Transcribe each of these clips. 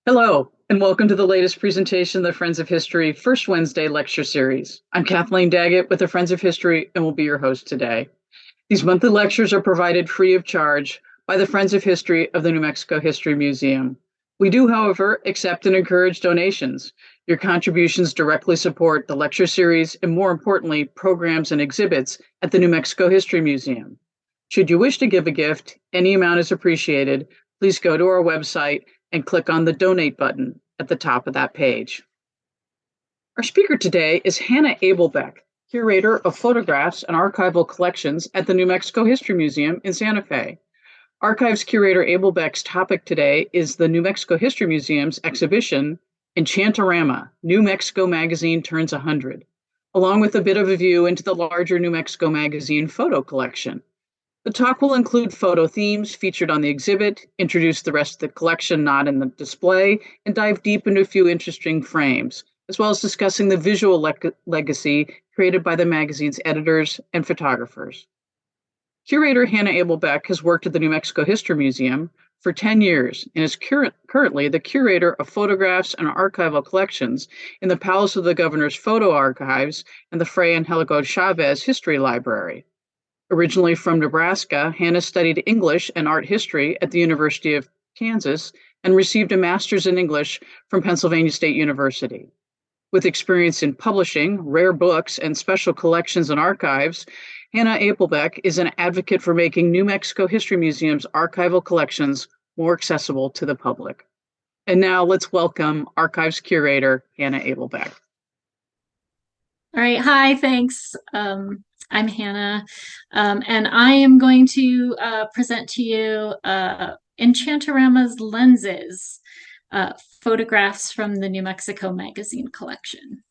Hello, and welcome to the latest presentation of the Friends of History First Wednesday Lecture Series. I'm Kathleen Daggett with the Friends of History and will be your host today. These monthly lectures are provided free of charge by the Friends of History of the New Mexico History Museum. We do, however, accept and encourage donations. Your contributions directly support the lecture series and, more importantly, programs and exhibits at the New Mexico History Museum. Should you wish to give a gift, any amount is appreciated. Please go to our website and click on the donate button at the top of that page. Our speaker today is Hannah Abelbeck, Curator of Photographs and Archival Collections at the New Mexico History Museum in Santa Fe. Archives Curator Abelbeck's topic today is the New Mexico History Museum's exhibition, EnchantOrama, New Mexico Magazine Turns 100, along with a bit of a view into the larger New Mexico Magazine photo collection. The talk will include photo themes featured on the exhibit, introduce the rest of the collection not in the display, and dive deep into a few interesting frames, as well as discussing the visual legacy created by the magazine's editors and photographers. Curator Hannah Abelbeck has worked at the New Mexico History Museum for 10 years and is currently the curator of photographs and archival collections in the Palace of the Governor's Photo Archives and the Fray Angelico Chavez History Library. Originally from Nebraska, Hannah studied English and art history at the University of Kansas and received a master's in English from Pennsylvania State University. With experience in publishing, rare books, and special collections and archives, Hannah Abelbeck is an advocate for making New Mexico History Museum's archival collections more accessible to the public. And now let's welcome Archives Curator Hannah Abelbeck. All right, hi, thanks. I'm Hannah, and I am going to present to you EnchantOrama's Lenses, photographs from the New Mexico Magazine collection.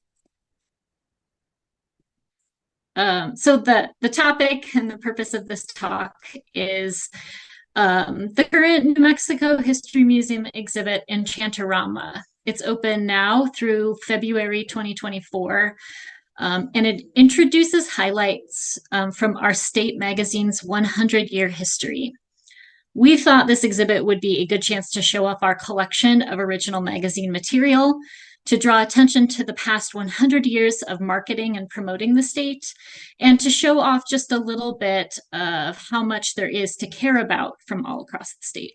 So the topic and the purpose of this talk is the current New Mexico History Museum exhibit, EnchantOrama. It's open now through February 2024. And it introduces highlights from our state magazine's 100-year history. We thought this exhibit would be a good chance to show off our collection of original magazine material, to draw attention to the past 100 years of marketing and promoting the state, and to show off just a little bit of how much there is to care about from all across the state.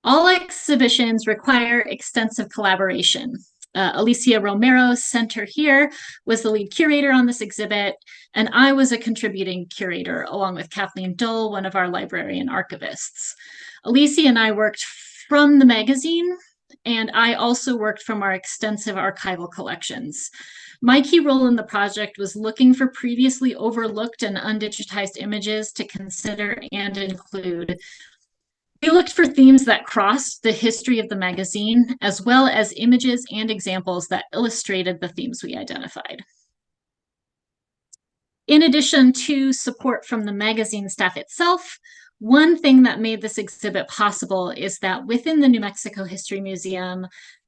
All exhibitions require extensive collaboration. Alicia Romero, center here, was the lead curator on this exhibit, and I was a contributing curator along with Kathleen Dull, one of our librarian archivists. Alicia and I worked from the magazine, and I also worked from our extensive archival collections. My key role in the project was looking for previously overlooked and undigitized images to consider and include. We looked for themes that crossed the history of the magazine, as well as images and examples that illustrated the themes we identified. In addition to support from the magazine staff itself, one thing that made this exhibit possible is that within the New Mexico History Museum,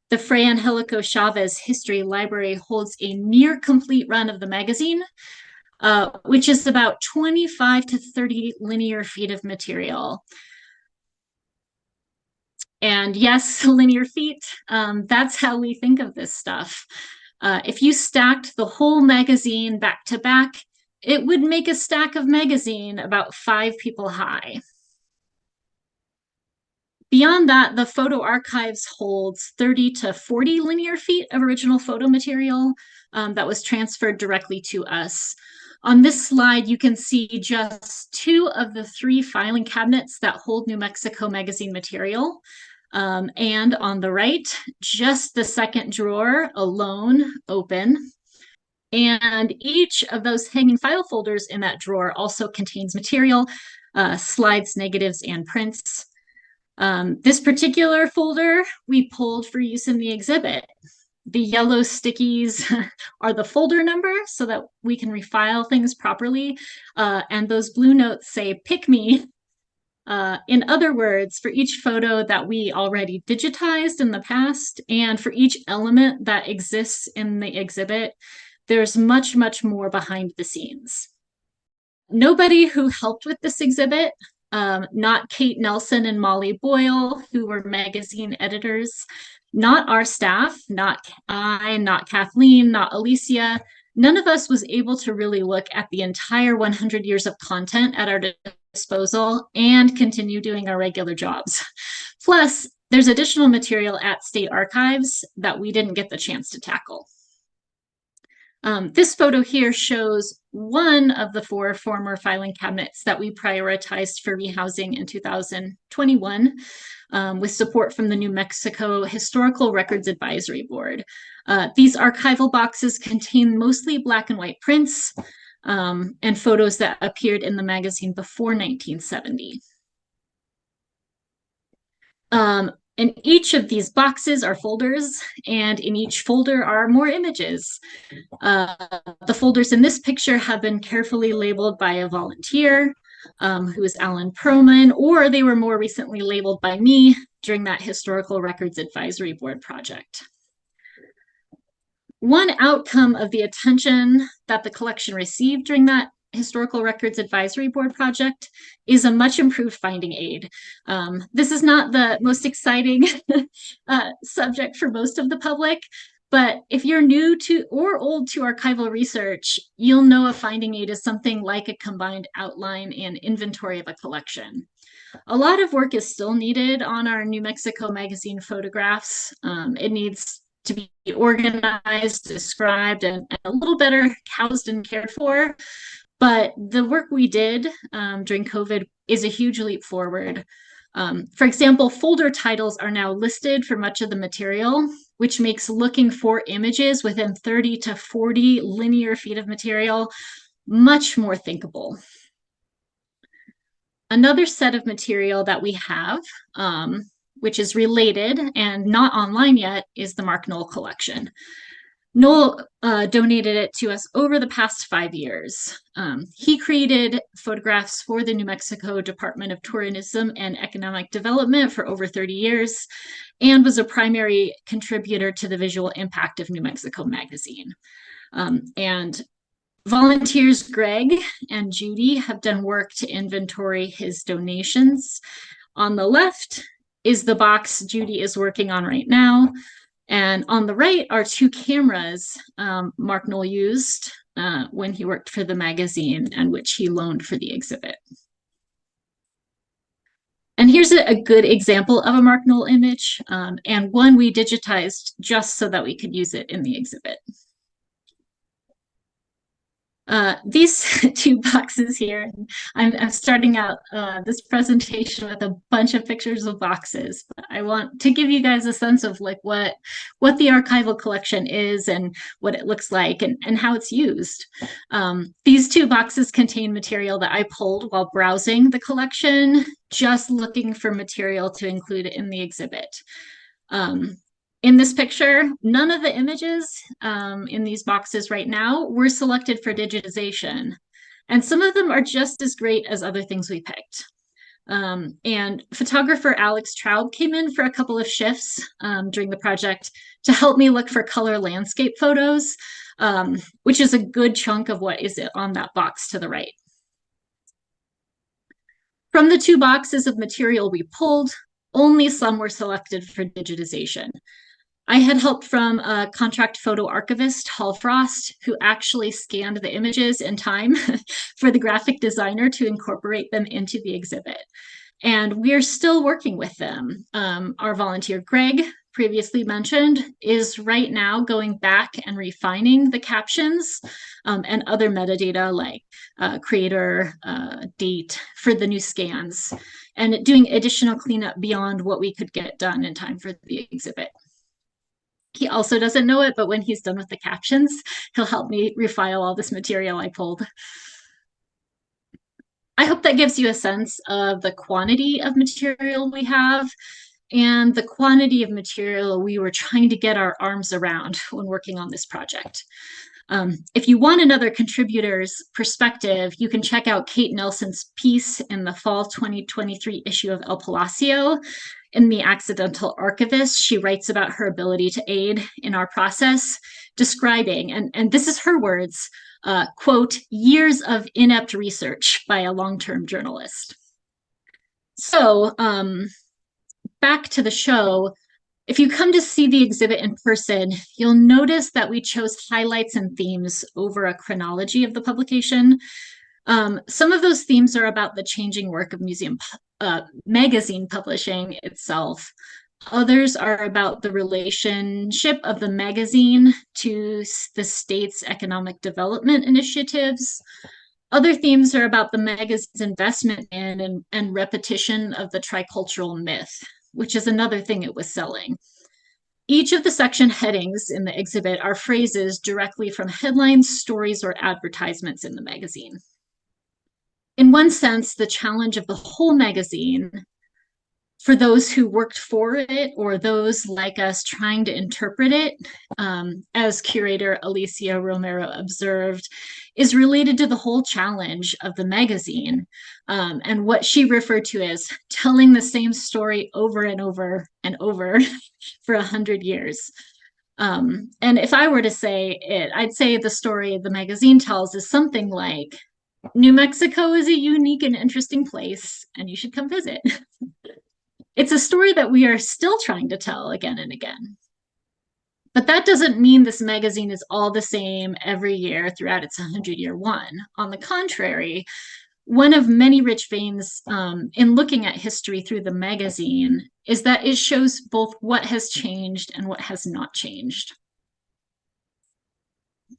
the Fray Angelico Chavez History Library holds a near complete run of the magazine, which is about 25 to 30 linear feet of material. And yes, linear feet, that's how we think of this stuff. If you stacked the whole magazine back to back, it would make a stack of magazine about 5 people high. Beyond that, the photo archives holds 30 to 40 linear feet of original photo material that was transferred directly to us. On this slide, you can see just 2 of the 3 filing cabinets that hold New Mexico Magazine material. And on the right, just the second drawer alone open. And each of those hanging file folders in that drawer also contains material, slides, negatives, and prints. This particular folder we pulled for use in the exhibit. The yellow stickies are the folder number so that we can refile things properly. And those blue notes say, "Pick me." In other words, for each photo that we already digitized in the past, and for each element that exists in the exhibit, there's much, much more behind the scenes. Nobody who helped with this exhibit not Kate Nelson and Molly Boyle, who were magazine editors, not our staff, not I, not Kathleen, not Alicia. None of us was able to really look at the entire 100 years of content at our disposal and continue doing our regular jobs. Plus, there's additional material at state archives that we didn't get the chance to tackle. This photo here shows one of the 4 former filing cabinets that we prioritized for rehousing in 2021 with support from the New Mexico Historical Records Advisory Board. These archival boxes contain mostly black and white prints and photos that appeared in the magazine before 1970. In each of these boxes are folders, and in each folder are more images. The folders in this picture have been carefully labeled by a volunteer, who is Alan Perlman, or they were more recently labeled by me during that Historical Records Advisory Board project. One outcome of the attention that the collection received during that Historical Records Advisory Board project is a much improved finding aid. This is not the most exciting subject for most of the public, but if you're new to or old to archival research, you'll know a finding aid is something like a combined outline and inventory of a collection. A lot of work is still needed on our New Mexico magazine photographs. It needs to be organized, described, and a little better housed and cared for. But the work we did during COVID is a huge leap forward. For example, folder titles are now listed for much of the material, which makes looking for images within 30 to 40 linear feet of material much more thinkable. Another set of material that we have, which is related and not online yet, is the Mark Knoll collection. Knoll donated it to us over the past 5 years. He created photographs for the New Mexico Department of Tourism and Economic Development for over 30 years and was a primary contributor to the visual impact of New Mexico magazine. And volunteers Greg and Judy have done work to inventory his donations. On the left is the box Judy is working on right now. And on the right are 2 cameras Mark Knoll used when he worked for the magazine and which he loaned for the exhibit. And here's a good example of a Mark Knoll image and one we digitized just so that we could use it in the exhibit. These 2 boxes here, I'm starting out this presentation with a bunch of pictures of boxes. But I want to give you guys a sense of like what the archival collection is and what it looks like and how it's used. These 2 boxes contain material that I pulled while browsing the collection, just looking for material to include in the exhibit. In this picture, none of the images in these boxes right now were selected for digitization. And some of them are just as great as other things we picked. And photographer Alex Traub came in for a couple of shifts during the project to help me look for color landscape photos, which is a good chunk of what is on that box to the right. From the 2 boxes of material we pulled, only some were selected for digitization. I had help from a contract photo archivist, Hall Frost, who actually scanned the images in time for the graphic designer to incorporate them into the exhibit. And we're still working with them. Our volunteer, Greg, previously mentioned, is right now going back and refining the captions and other metadata like creator, date for the new scans, and doing additional cleanup beyond what we could get done in time for the exhibit. He also doesn't know it, but when he's done with the captions, he'll help me refile all this material I pulled. I hope that gives you a sense of the quantity of material we have and the quantity of material we were trying to get our arms around when working on this project. If you want another contributor's perspective, you can check out Kate Nelson's piece in the fall 2023 issue of El Palacio. In The Accidental Archivist, she writes about her ability to aid in our process, describing, and this is her words, quote, years of inept research by a long-term journalist. So back to the show. If you come to see the exhibit in person, you'll notice that we chose highlights and themes over a chronology of the publication. Some of those themes are about the changing work of magazine publishing itself. Others are about the relationship of the magazine to the state's economic development initiatives. Other themes are about the magazine's investment in and repetition of the tricultural myth, which is another thing it was selling. Each of the section headings in the exhibit are phrases directly from headlines, stories, or advertisements in the magazine. In one sense, the challenge of the whole magazine for those who worked for it or those like us trying to interpret it, as curator Alicia Romero observed, is related to the whole challenge of the magazine and what she referred to as telling the same story over and over and over for 100 years. And if I were to say it, I'd say the story the magazine tells is something like, New Mexico is a unique and interesting place, and you should come visit. It's a story that we are still trying to tell again and again. But that doesn't mean this magazine is all the same every year throughout its 100-year run. On the contrary, one of many rich veins in looking at history through the magazine is that it shows both what has changed and what has not changed.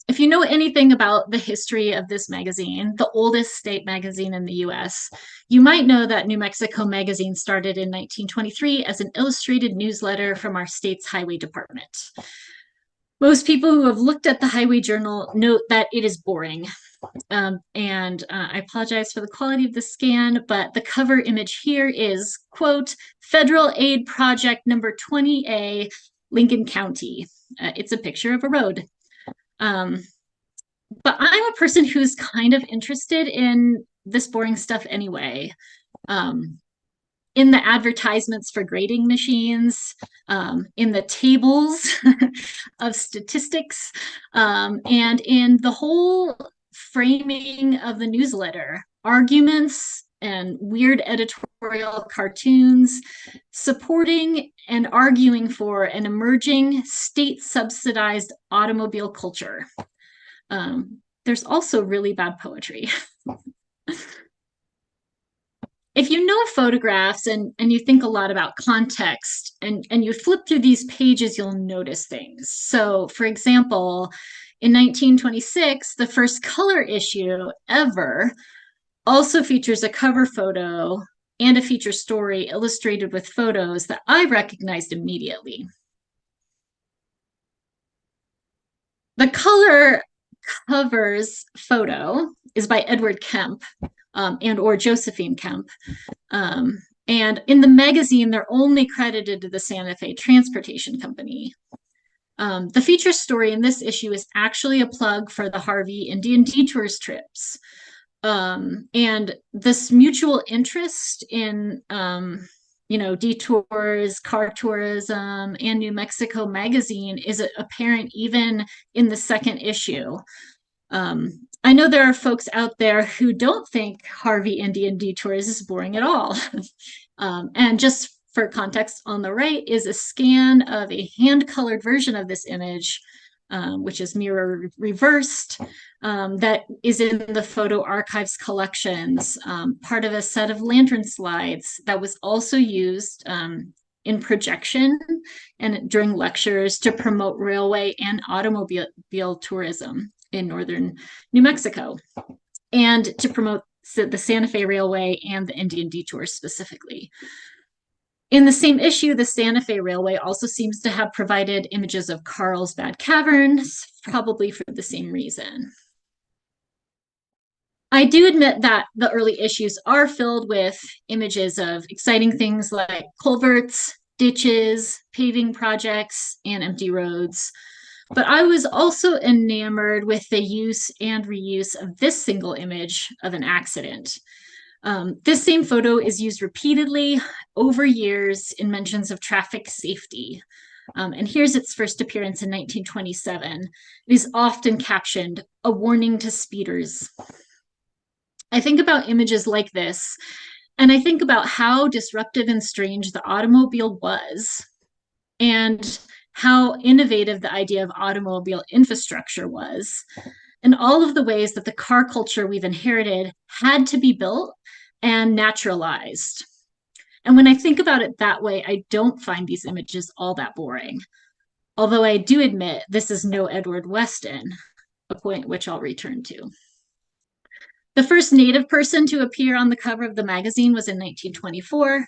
If you know anything about the history of this magazine, the oldest state magazine in the US, you might know that New Mexico Magazine started in 1923 as an illustrated newsletter from our state's highway department. Most people who have looked at the Highway Journal note that it is boring. I apologize for the quality of the scan, but the cover image here is, quote, Federal Aid Project number 20A, Lincoln County. It's a picture of a road. But I'm a person who's kind of interested in this boring stuff anyway. In the advertisements for grading machines, in the tables of statistics, and in the whole framing of the newsletter, arguments and weird editorial cartoons supporting and arguing for an emerging state-subsidized automobile culture. There's also really bad poetry. If you know photographs and you think a lot about context and you flip through these pages, you'll notice things. So, for example, in 1926, the first color issue ever also features a cover photo and a feature story illustrated with photos that I recognized immediately. The color covers photo is by Edward Kemp and or Josephine Kemp. And in the magazine, they're only credited to the Santa Fe Transportation Company. The feature story in this issue is actually a plug for the Harvey Indian Detours trips. And this mutual interest in, detours, car tourism, and New Mexico Magazine is apparent even in the second issue. I know there are folks out there who don't think Harvey Indian Detours is boring at all. And just for context, on the right is a scan of a hand-colored version of this image, which is mirror reversed, that is in the Photo Archives collections, part of a set of lantern slides that was also used in projection and during lectures to promote railway and automobile tourism in northern New Mexico, and to promote the Santa Fe Railway and the Indian Detours specifically. In the same issue, the Santa Fe Railway also seems to have provided images of Carlsbad Caverns, probably for the same reason. I do admit that the early issues are filled with images of exciting things like culverts, ditches, paving projects, and empty roads. But I was also enamored with the use and reuse of this single image of an accident. This same photo is used repeatedly over years in mentions of traffic safety. And here's its first appearance in 1927. It is often captioned, "A warning to speeders." I think about images like this And I think about how disruptive and strange the automobile was, and how innovative the idea of automobile infrastructure was, and all of the ways that the car culture we've inherited had to be built and naturalized. And when I think about it that way, I don't find these images all that boring. Although I do admit this is no Edward Weston, a point which I'll return to. The first Native person to appear on the cover of the magazine was in 1924.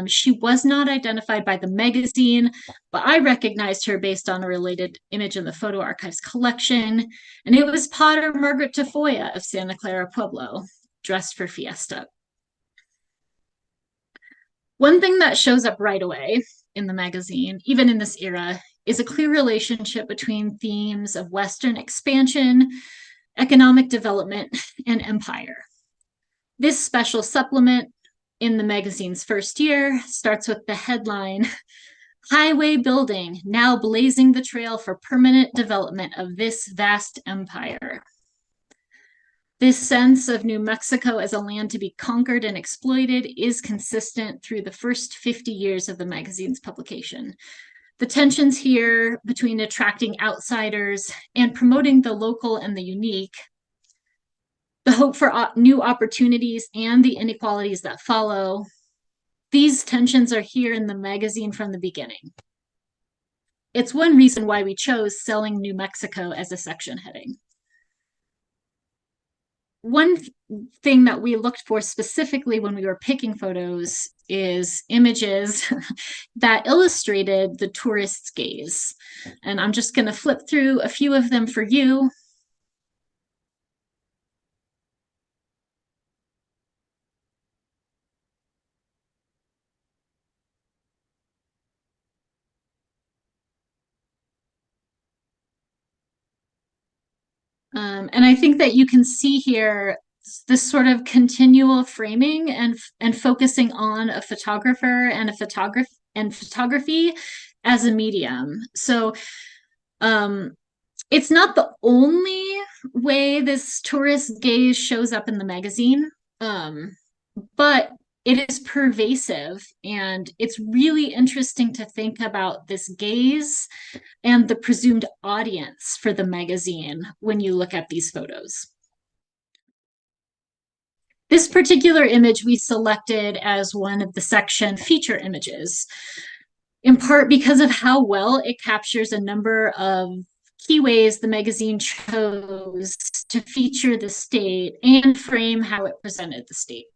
She was not identified by the magazine, but I recognized her based on a related image in the Photo Archives collection, and it was Potter Margaret Tafoya of Santa Clara Pueblo, dressed for fiesta. One thing that shows up right away in the magazine, even in this era, is a clear relationship between themes of Western expansion, economic development, and empire. This special supplement in the magazine's first year starts with the headline, "Highway building now blazing the trail for permanent development of this vast empire." This sense of New Mexico as a land to be conquered and exploited is consistent through the first 50 years of the magazine's publication. The tensions here between attracting outsiders and promoting the local and the unique, the hope for new opportunities and the inequalities that follow, these tensions are here in the magazine from the beginning. It's one reason why we chose Selling New Mexico as a section heading. One thing that we looked for specifically when we were picking photos is images that illustrated the tourist's gaze. And I'm just going to flip through a few of them for you. And I think that you can see here this sort of continual framing and focusing on a photographer and photography as a medium. So it's not the only way this tourist gaze shows up in the magazine, but it is pervasive, and it's really interesting to think about this gaze and the presumed audience for the magazine when you look at these photos. This particular image we selected as one of the section feature images, in part because of how well it captures a number of key ways the magazine chose to feature the state and frame how it presented the state.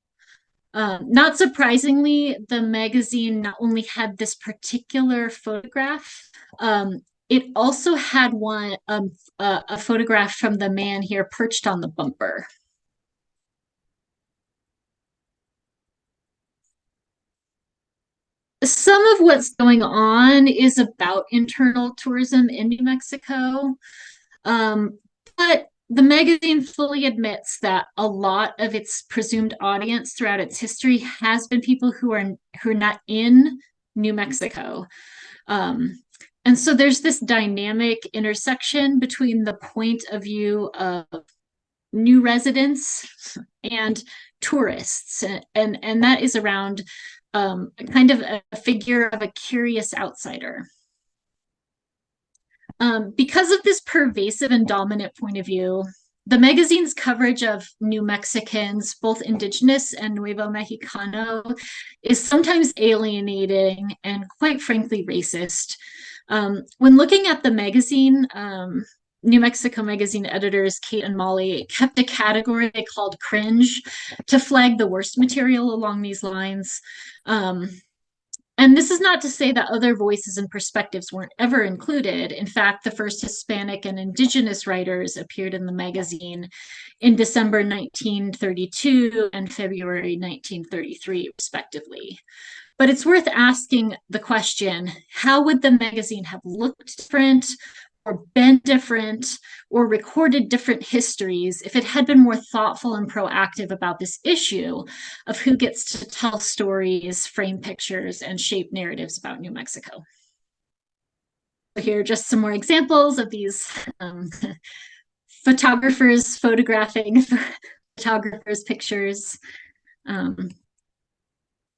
Not surprisingly, the magazine not only had this particular photograph, it also had a photograph from the man here perched on the bumper. Some of what's going on is about internal tourism in New Mexico, but the magazine fully admits that a lot of its presumed audience throughout its history has been people who are not in New Mexico. And so there's this dynamic intersection between the point of view of new residents and tourists, and that is around kind of a figure of a curious outsider. Because of this pervasive and dominant point of view, the magazine's coverage of New Mexicans, both indigenous and Nuevo Mexicano, is sometimes alienating and quite frankly racist. When looking at the magazine, New Mexico magazine editors Kate and Molly kept a category they called cringe to flag the worst material along these lines. And this is not to say that other voices and perspectives weren't ever included. In fact, the first Hispanic and Indigenous writers appeared in the magazine in December 1932 and February 1933, respectively. But it's worth asking the question, how would the magazine have looked different or been different or recorded different histories if it had been more thoughtful and proactive about this issue of who gets to tell stories, frame pictures, and shape narratives about New Mexico? So here are just some more examples of these photographers photographing photographers' pictures.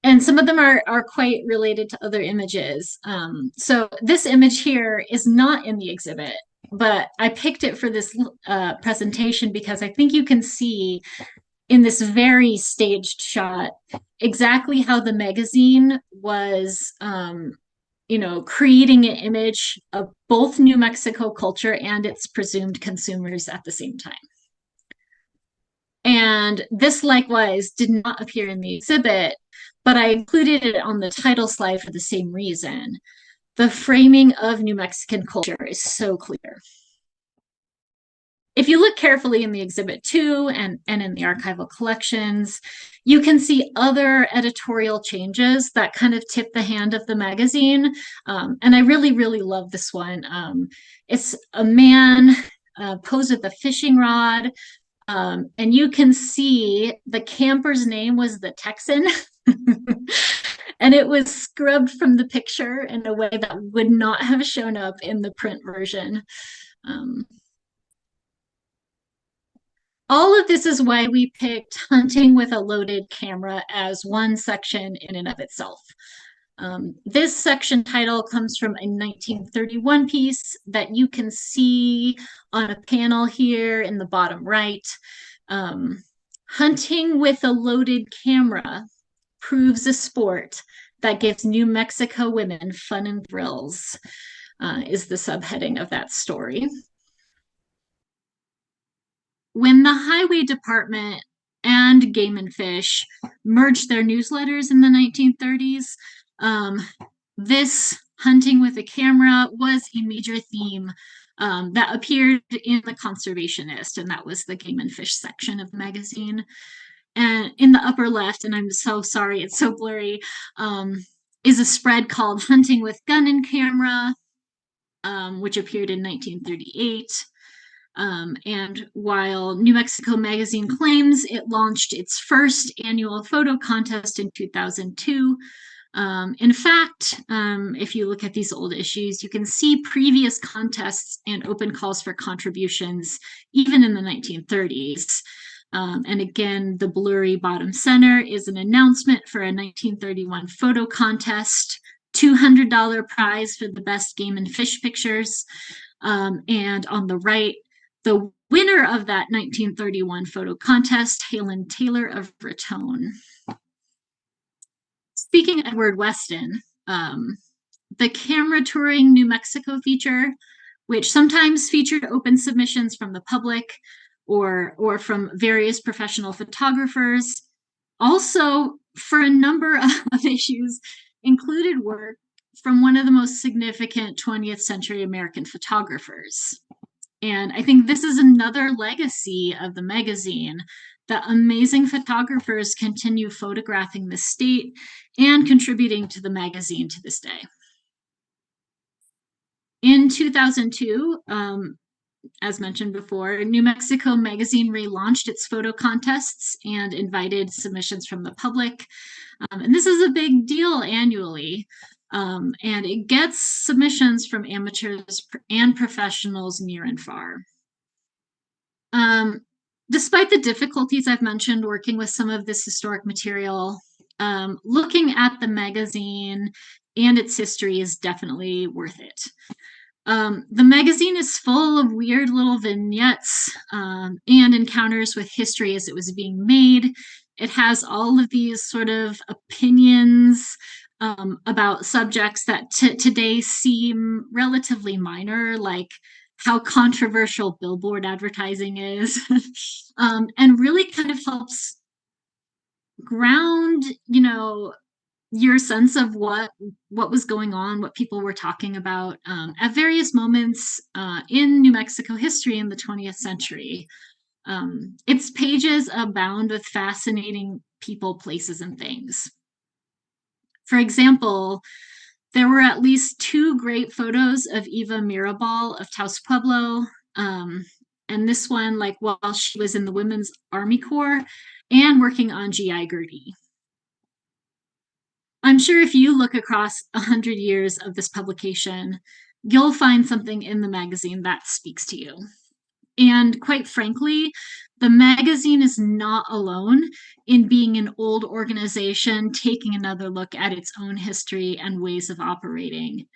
And some of them are quite related to other images. So this image here is not in the exhibit, but I picked it for this presentation because I think you can see in this very staged shot exactly how the magazine was creating an image of both New Mexico culture and its presumed consumers at the same time. And this likewise did not appear in the exhibit, but I included it on the title slide for the same reason. The framing of New Mexican culture is so clear. If you look carefully in the exhibit too, and in the archival collections, you can see other editorial changes that kind of tip the hand of the magazine. And I really, really love this one. It's a man posed with a fishing rod. And you can see the camper's name was the Texan. And it was scrubbed from the picture in a way that would not have shown up in the print version. All of this is why we picked hunting with a loaded camera as one section in and of itself. This section title comes from a 1931 piece that you can see on a panel here in the bottom right. Hunting with a loaded camera proves a sport that gives New Mexico women fun and thrills, is the subheading of that story. When the Highway Department and Game and Fish merged their newsletters in the 1930s, this hunting with a camera was a major theme that appeared in the Conservationist, and that was the Game and Fish section of the magazine. And in the upper left, and I'm so sorry, it's so blurry, is a spread called Hunting with Gun and Camera, which appeared in 1938. And while New Mexico Magazine claims it launched its first annual photo contest in 2002, in fact, if you look at these old issues, you can see previous contests and open calls for contributions, even in the 1930s. And again, the blurry bottom center is an announcement for a 1931 photo contest, $200 prize for the best game and fish pictures. And on the right, the winner of that 1931 photo contest, Helen Taylor of Raton. Speaking of Edward Weston, the Camera Touring New Mexico feature, which sometimes featured open submissions from the public or from various professional photographers, also for a number of issues included work from one of the most significant 20th century American photographers. And I think this is another legacy of the magazine, that amazing photographers continue photographing the state and contributing to the magazine to this day. In 2002, as mentioned before, New Mexico Magazine relaunched its photo contests and invited submissions from the public. And this is a big deal annually. And it gets submissions from amateurs and professionals near and far. Despite the difficulties I've mentioned working with some of this historic material, looking at the magazine and its history is definitely worth it. The magazine is full of weird little vignettes and encounters with history as it was being made. It has all of these sort of opinions about subjects that today seem relatively minor, like how controversial billboard advertising is, and really kind of helps ground, your sense of what was going on, what people were talking about at various moments in New Mexico history in the 20th century. Its pages abound with fascinating people, places, and things. For example, there were at least 2 great photos of Eva Mirabal of Taos Pueblo, and this one, like while she was in the Women's Army Corps and working on GI Gertie. I'm sure if you look across 100 years of this publication, you'll find something in the magazine that speaks to you. And quite frankly, the magazine is not alone in being an old organization taking another look at its own history and ways of operating.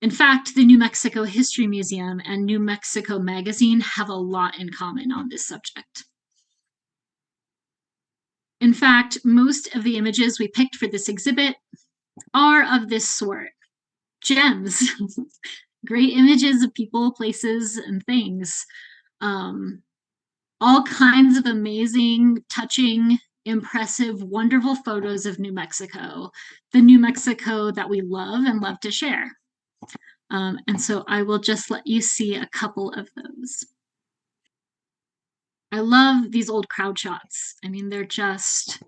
In fact, the New Mexico History Museum and New Mexico Magazine have a lot in common on this subject. In fact, most of the images we picked for this exhibit are of this sort. Gems, great images of people, places, and things. All kinds of amazing, touching, impressive, wonderful photos of New Mexico, the New Mexico that we love and love to share. And so I will just let you see a couple of those. I love these old crowd shots. I mean, they're just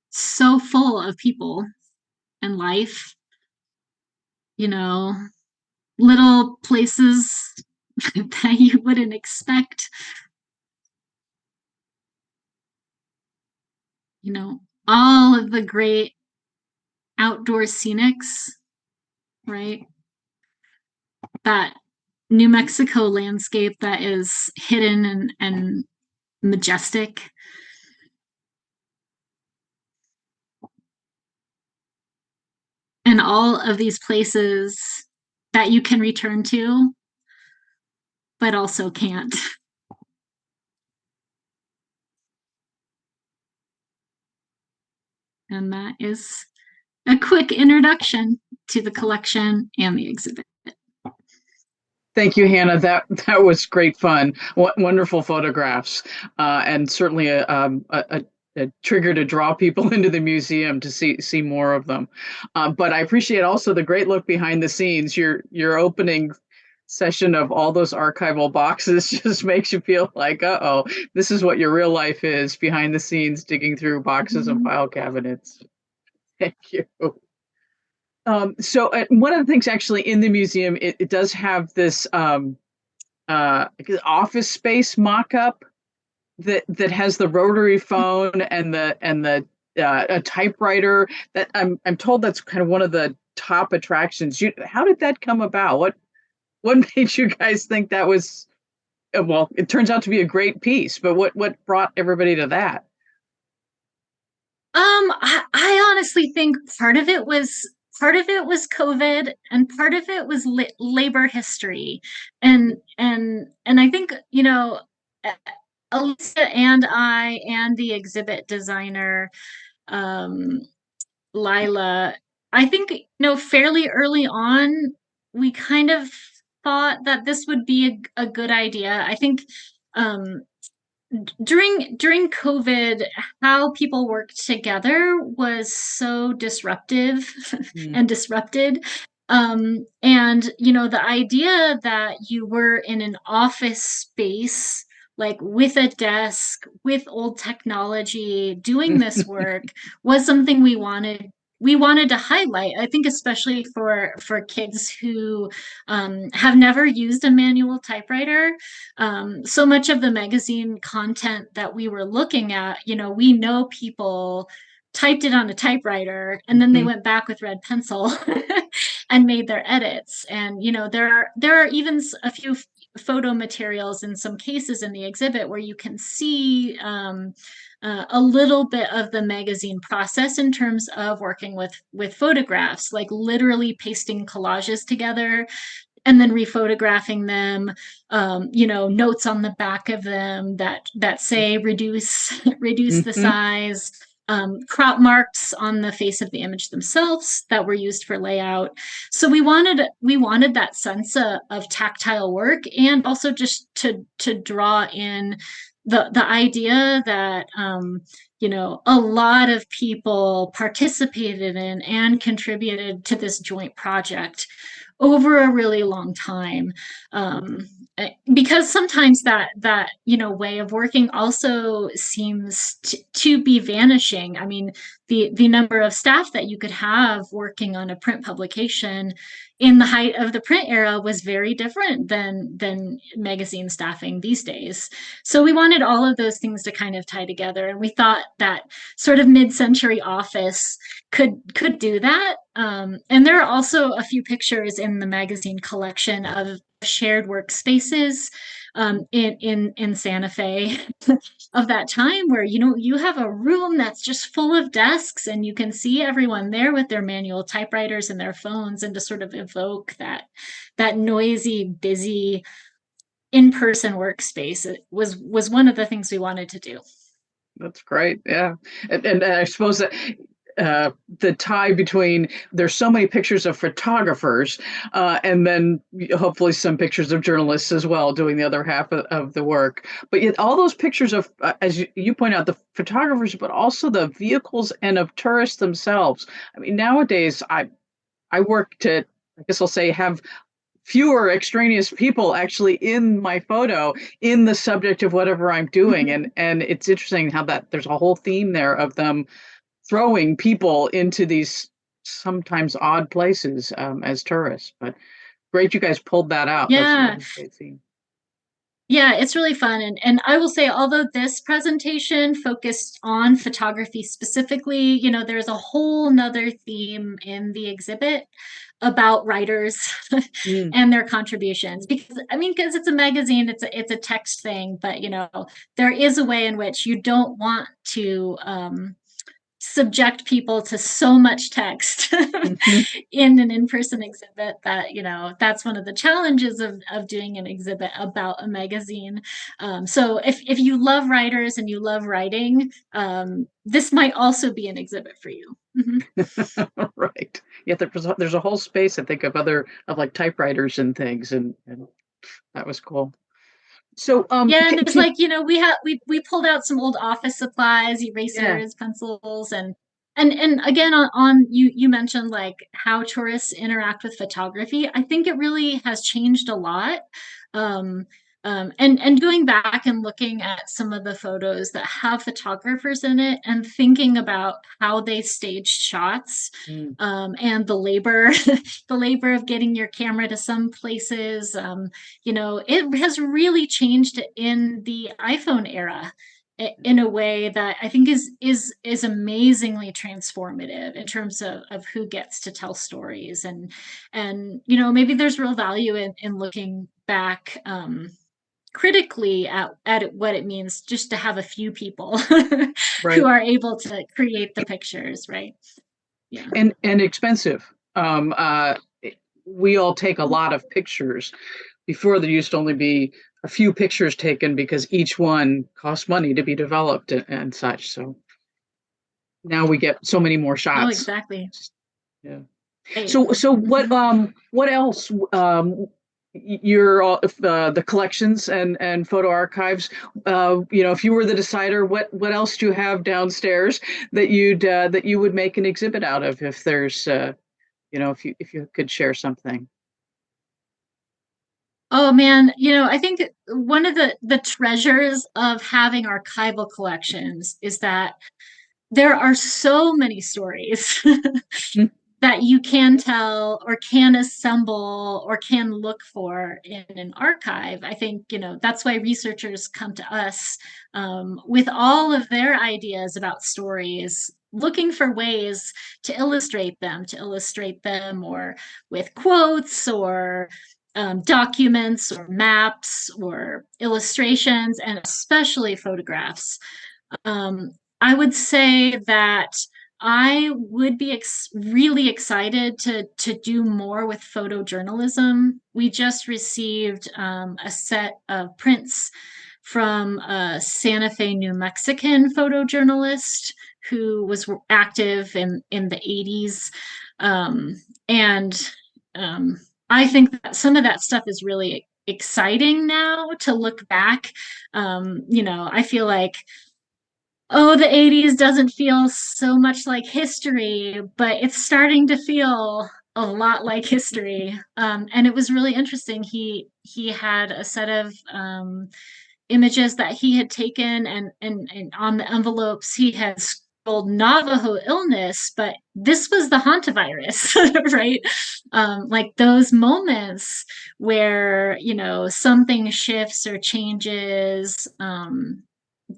so full of people and life, you know, little places that you wouldn't expect. You know, all of the great outdoor scenics, right? That New Mexico landscape that is hidden and majestic. And all of these places that you can return to, but also can't. And that is a quick introduction to the collection and the exhibit. Thank you, Hannah. That was great fun. Wonderful photographs, and certainly a trigger to draw people into the museum to see more of them. But I appreciate also the great look behind the scenes. Your opening session of all those archival boxes just makes you feel like, uh-oh, this is what your real life is behind the scenes, digging through boxes and file cabinets. Thank you. So one of the things actually in the museum, it does have this office space mock-up that has the rotary phone and the a typewriter. That I'm told that's kind of one of the top attractions. How did that come about? What made you guys think that was? Well, it turns out to be a great piece, but what brought everybody to that? I honestly think part of it was COVID, and part of it was labor history, and I think, you know, Elisa and I and the exhibit designer, Lila, I think, you know, fairly early on, we kind of thought that this would be a good idea. I think during COVID, how people worked together was so disruptive and disrupted. And, you know, the idea that you were in an office space, like with a desk, with old technology, doing this work was something we wanted to highlight. I think especially for kids who have never used a manual typewriter. So much of the magazine content that we were looking at, you know, we know people typed it on a typewriter and then they went back with red pencil and made their edits. And, you know, there are even a few photo materials in some cases in the exhibit where you can see a little bit of the magazine process in terms of working with photographs, like literally pasting collages together and then rephotographing them, you know, notes on the back of them that say reduce the size, crop marks on the face of the image themselves that were used for layout. So we wanted that sense of tactile work, and also just to draw in the idea that you know, a lot of people participated in and contributed to this joint project over a really long time, because sometimes that you know, way of working also seems to be vanishing. I mean, the number of staff that you could have working on a print publication in the height of the print era was very different than magazine staffing these days. So we wanted all of those things to kind of tie together, and we thought that sort of mid-century office could do that. And there are also a few pictures in the magazine collection of shared workspaces in Santa Fe of that time, where you have a room that's just full of desks and you can see everyone there with their manual typewriters and their phones, and to sort of evoke that noisy, busy in-person workspace. It was one of the things we wanted to do. That's great. Yeah. And I suppose that the tie between, there's so many pictures of photographers and then hopefully some pictures of journalists as well doing the other half of the work. But yet all those pictures of, as you point out, the photographers, but also the vehicles and of tourists themselves. I mean, nowadays I work to, I guess I'll say, have fewer extraneous people actually in my photo in the subject of whatever I'm doing. And it's interesting how that there's a whole theme there of them throwing people into these sometimes odd places as tourists. But great, you guys pulled that out. Yeah. That's a great theme. Yeah, it's really fun. And I will say, although this presentation focused on photography specifically, there's a whole nother theme in the exhibit about writers and their contributions. Because it's a magazine, it's a text thing, but there is a way in which you don't want to subject people to so much text in an in-person exhibit that that's one of the challenges of doing an exhibit about a magazine. So if you love writers and you love writing, this might also be an exhibit for you. Right. Yeah, there's a whole space I think of like typewriters and things, and that was cool. So yeah, and it's like we pulled out some old office supplies, erasers, pencils, and again on you mentioned like how tourists interact with photography. I think it really has changed a lot. And going back and looking at some of the photos that have photographers in it and thinking about how they staged shots, and the labor of getting your camera to some places, it has really changed in the iPhone era in a way that I think is amazingly transformative in terms of who gets to tell stories. And maybe there's real value in looking back critically at what it means just to have a few people right. who are able to create the pictures, right? Yeah. And expensive. We all take a lot of pictures. Before, there used to only be a few pictures taken because each one costs money to be developed and such. So now we get so many more shots. Oh, exactly. Yeah. Right. So what else? Your the collections and photo archives. If you were the decider, what else do you have downstairs that you would make an exhibit out of? If there's if you could share something. Oh man, I think one of the treasures of having archival collections is that there are so many stories that you can tell or can assemble or can look for in an archive. I think, that's why researchers come to us with all of their ideas about stories, looking for ways to illustrate them, or with quotes or documents or maps or illustrations, and especially photographs. I would say that I would be really excited to do more with photojournalism. We just received a set of prints from a Santa Fe, New Mexican photojournalist who was active in the 80s. And I think that some of that stuff is really exciting now to look back. I feel like, oh, the 80s doesn't feel so much like history, but it's starting to feel a lot like history. And it was really interesting. He had a set of images that he had taken, and on the envelopes he had scrolled Navajo illness, but this was the hantavirus, right? Like those moments where something shifts or changes,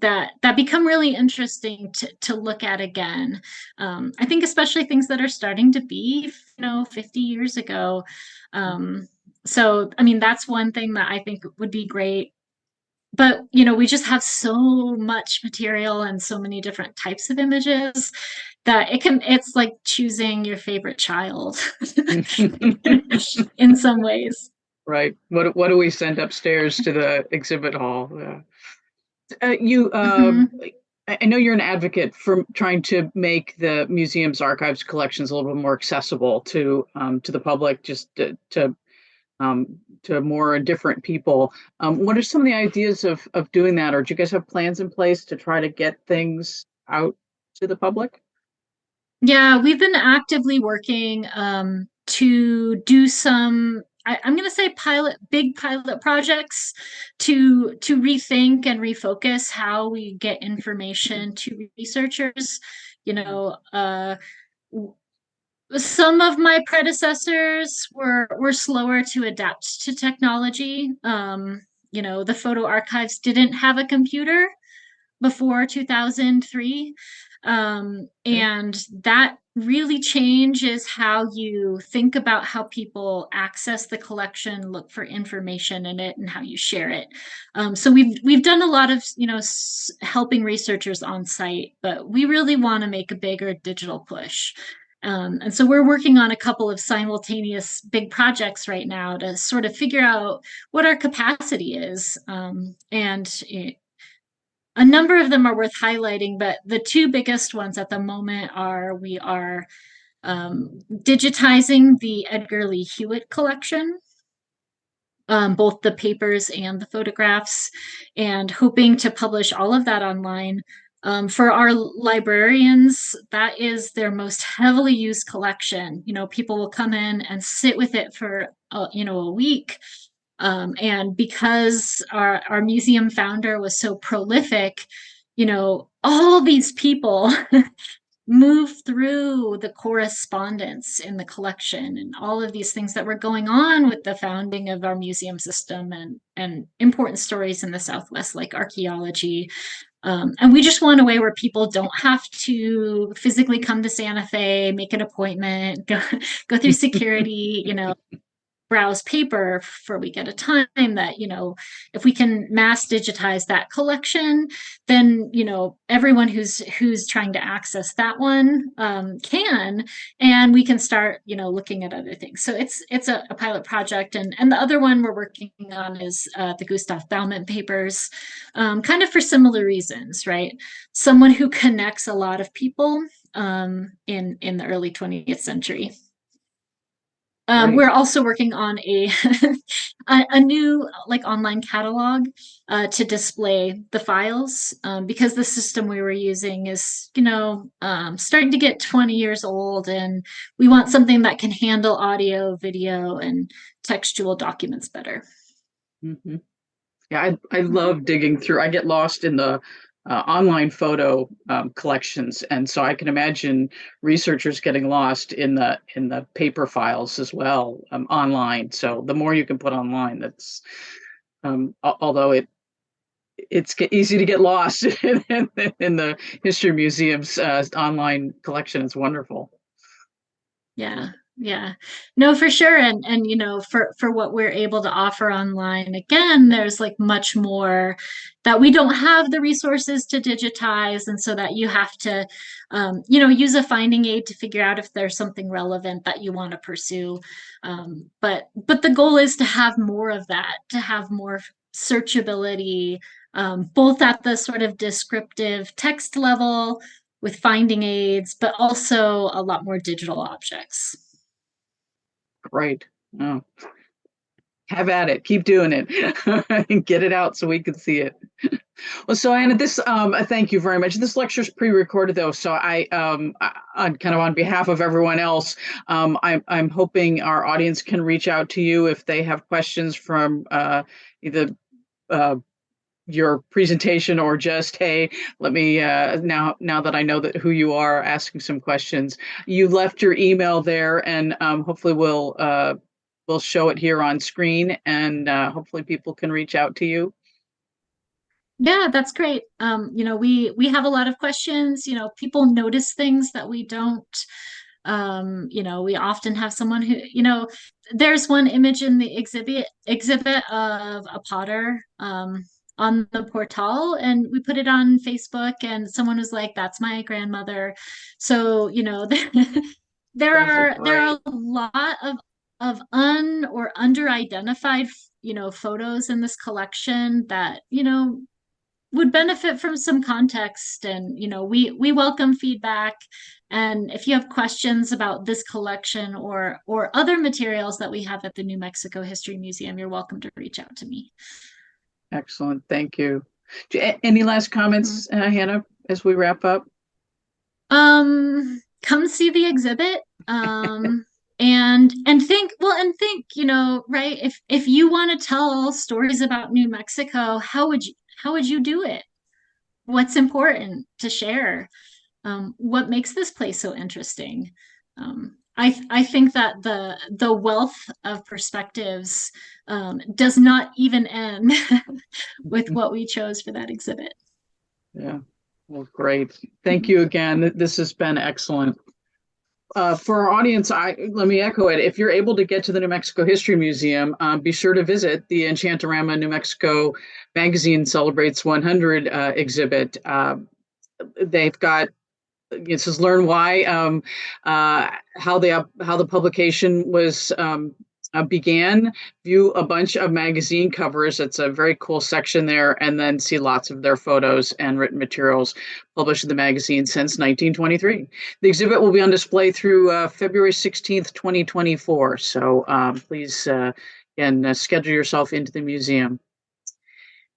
that become really interesting to look at again. I think especially things that are starting to be, 50 years ago. So, I mean, that's one thing that I think would be great. But, we just have so much material and so many different types of images that it's like choosing your favorite child in some ways. Right. What do we send upstairs to the exhibit hall? Yeah. Mhm. I know you're an advocate for trying to make the museum's archives collections a little bit more accessible to the public, just to more different people. What are some of the ideas of doing that, or do you guys have plans in place to try to get things out to the public? Yeah, we've been actively working to do some, I'm going to say big pilot projects to rethink and refocus how we get information to researchers. You know, some of my predecessors were slower to adapt to technology. The photo archives didn't have a computer before 2003. Okay. And that really changes how you think about how people access the collection, look for information in it, and how you share it. So we've done a lot of helping researchers on site, but we really want to make a bigger digital push. And so we're working on a couple of simultaneous big projects right now to sort of figure out what our capacity is. And a number of them are worth highlighting, but the two biggest ones at the moment are we are digitizing the Edgar Lee Hewitt collection, both the papers and the photographs, and hoping to publish all of that online. For our librarians, that is their most heavily used collection. People will come in and sit with it for a week. And because our museum founder was so prolific, all these people move through the correspondence in the collection and all of these things that were going on with the founding of our museum system and important stories in the Southwest, like archaeology. And we just want a way where people don't have to physically come to Santa Fe, make an appointment, go through security, browse paper for a week at a time. That if we can mass digitize that collection, then everyone who's trying to access that one can, and we can start looking at other things. So it's a pilot project. And the other one we're working on is the Gustav Baumann papers, kind of for similar reasons, right? Someone who connects a lot of people in the early 20th century. Great. We're also working on a new online catalog to display the files, because the system we were using is starting to get 20 years old, and we want something that can handle audio, video, and textual documents better. Mm-hmm. Yeah, I love digging through. I get lost in the online photo collections, and so I can imagine researchers getting lost in the paper files as well, online. So the more you can put online, that's although it's easy to get lost in the history museum's online collection. It's wonderful. Yeah. Yeah. No, for sure. And for what we're able to offer online, again, there's much more that we don't have the resources to digitize. And so that you have to use a finding aid to figure out if there's something relevant that you want to pursue. But the goal is to have more of that, to have more searchability, both at the sort of descriptive text level with finding aids, but also a lot more digital objects. Great. Oh, have at it. Keep doing it. Get it out so we can see it. Well, so Anna, this thank you very much. This lecture is pre-recorded though, so on behalf of everyone else, I'm hoping our audience can reach out to you if they have questions from either your presentation or just, hey, let me now that I know that who you are, asking some questions. You left your email there, and hopefully we'll show it here on screen, and hopefully people can reach out to you. Yeah, that's great. We have a lot of questions. People notice things that we don't. We often have someone who, there's one image in the exhibit of a potter on the portal, and we put it on Facebook, and someone was like, "That's my grandmother." So, there Those are are great. a lot of un or under identified, photos in this collection that, would benefit from some context. And we welcome feedback, and if you have questions about this collection or other materials that we have at the New Mexico History Museum, you're welcome to reach out to me. Excellent. Thank you. Any last Mhm. comments, Hannah, as we wrap up? Come see the exhibit. And think, right, if you want to tell stories about New Mexico, how would you do it? What's important to share? What makes this place so interesting? I think that the wealth of perspectives does not even end with what we chose for that exhibit. Yeah. Well, great. Thank Mhm. you again. This has been excellent. For our audience, let me echo it. If you're able to get to the New Mexico History Museum, be sure to visit the EnchantOrama New Mexico Magazine Celebrates 100 exhibit. They've got it says learn why, how the publication was began, view a bunch of magazine covers. It's a very cool section there, and then see lots of their photos and written materials published in the magazine since 1923. The exhibit will be on display through February 16th, 2024. So please, again, schedule yourself into the museum.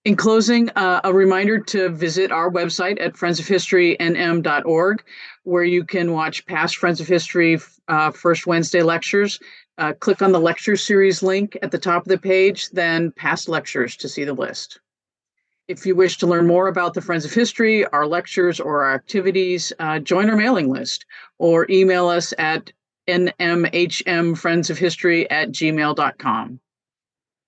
In closing, a reminder to visit our website at friendsofhistorynm.org, where you can watch past Friends of History First Wednesday lectures. Click on the lecture series link at the top of the page, then past lectures to see the list. If you wish to learn more about the Friends of History, our lectures, or our activities, join our mailing list or email us at nmhmfriendsofhistory@gmail.com.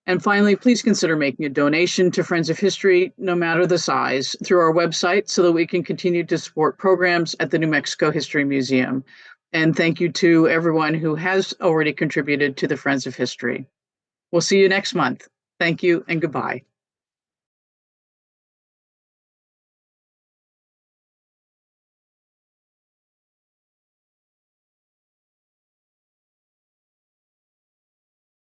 And finally, please consider making a donation to Friends of History, no matter the size, through our website so that we can continue to support programs at the New Mexico History Museum. And thank you to everyone who has already contributed to the Friends of History. We'll see you next month. Thank you and goodbye.